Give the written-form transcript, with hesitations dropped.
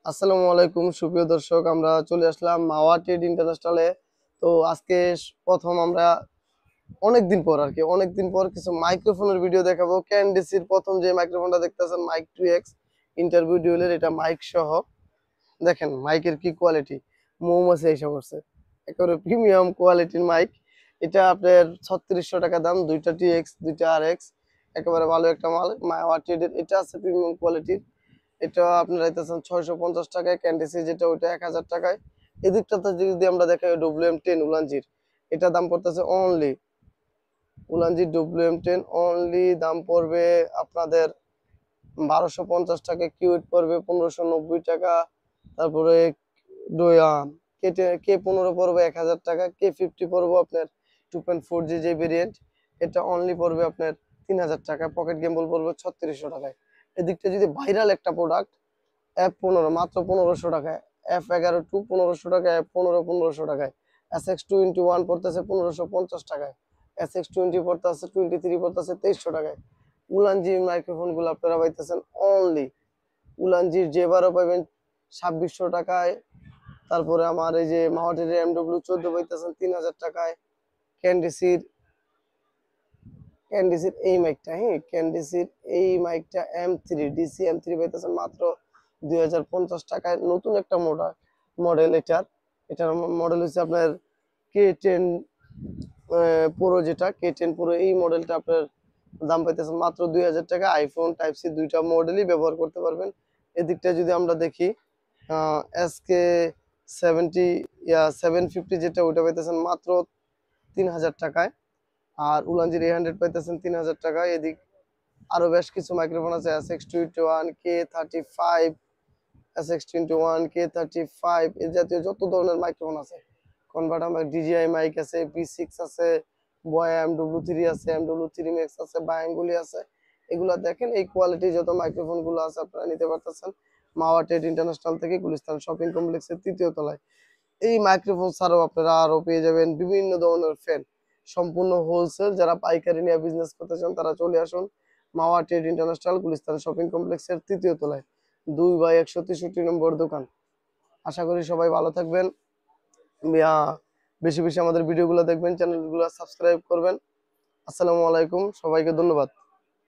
আসসালামু আলাইকুম সুপ্রিয় দর্শক, আমরা চলে আসলাম মাওয়া ট্রেড ইন্টারন্যাশনালে। তো আজকে প্রথম আমরা অনেকদিন পর কিছু মাইক্রোফোনের ভিডিও দেখাবো। ক্যানডিসির প্রথম যে মাইক্রোফোনটা দেখতেছেন মাইক 2X ইন্টারভিউ ডিউলের, এটা মাইক সহ। দেখেন মাইকের কি কোয়ালিটি, মৌমাছি এসে পড়ছে, একেবারে প্রিমিয়াম কোয়ালিটির মাইক। এটা আপনার 3600 টাকা দাম, দুইটা TX দুইটা RX, একেবারে ভালো একটা মাল মাওয়া ট্রেডের। এটা আছে প্রিমিয়াম কোয়ালিটির, এটা আপনারা দিতেছেন 650 টাকায়। ক্যান্ডিসি যেটা ওইটা 1000 টাকায়। এদিকটাতে যদি আমরা দেখাই WM10 উলানজির, এটা দাম পড়তেছে অনলি, উলানজির WM10 অনলি দাম পড়বে আপনাদের 1250 টাকা। কিউট পড়বে 1590 টাকা। তারপরে K15 পড়বে 1000 টাকা। K50 পড়বে আপনার 2.4G যে ভেরিয়েন্ট, এটা অনলি পড়বে আপনার 3000 টাকা। পকেট গেম্বল পড়বে 3600 টাকায়। এদিকটা যদি ভাইরাল একটা প্রোডাক্ট F15 মাত্র 1500 টাকায়, F11 1500 টাকা, F15 1500 টাকায়, SX21 পড়তেছে 1550 টাকায়, SX20 পড়তেছে 23 পড়তেছে 2300 টাকায়। উলানজি মাইক্রোফোন গুলো আপনারা পাইতেছেন অনলি, উলানজির জেবারও পাবেন 2600 টাকায়। তারপরে আমার এই যে মাওয়াটের MW14 পাইতেছেন 3000 টাকায়। ক্যান্ডিসির ক্যান্ডিসির এই মাইকটা, হ্যাঁ ক্যান্ডিসির এই মাইকটা DC M3 পাইতেছেন মাত্র 2050 টাকায়। নতুন একটা মডেল এটার মডেল হচ্ছে আপনার K10 প্রো, যেটা K10 প্রো এই মডেলটা আপনার দাম পাইতেছেন মাত্র 2000 টাকা। আইফোন টাইপ-সি দুইটা মডেলই ব্যবহার করতে পারবেন। এদিকটা যদি আমরা দেখি SK70 750 যেটা ওইটা পাইতেছেন মাত্র 3000 টাকায়। আর উলানজির 800 পাইতেছেন 3000 টাকায়। এদিক আরো বেশ কিছু মাইক্রোফোন আছে, SX21 K35, SX21 K35 এই জাতীয় যত ধরনের মাইক্রোফোন আছে। কনভার্টার মাইক, DJI মাইক আছে, P6 আছে, বয়া MW3 আছে, MW3 Max আছে, বায়াঙ্গুলি আছে। এগুলা দেখেন, এই কোয়ালিটি যত মাইক্রোফোন গুলো আছে আপনারা নিতে পারতেছেন মাওয়া ট্রেড ইন্টারন্যাশনাল থেকে, গুলিস্তান শপিং কমপ্লেক্সের 3য় তলায়। এই মাইক্রোফোন ছাড়াও আপনারা আরো পেয়ে যাবেন বিভিন্ন ধরনের ফ্যান, সম্পূর্ণ হোলসেল। যারা পাইকারি নিয়ে বিজনেস করতে চান তারা চলে আসুন মাওয়া ট্রেড ইন্টারন্যাশনাল, গুলিস্তান শপিং কমপ্লেক্সের 3য় তলায়, 2/163 নম্বর দোকান। আশা করি সবাই ভালো থাকবেন, বেশি বেশি আমাদের ভিডিওগুলো দেখবেন, চ্যানেলগুলো সাবস্ক্রাইব করবেন। আসসালামু আলাইকুম, সবাইকে ধন্যবাদ।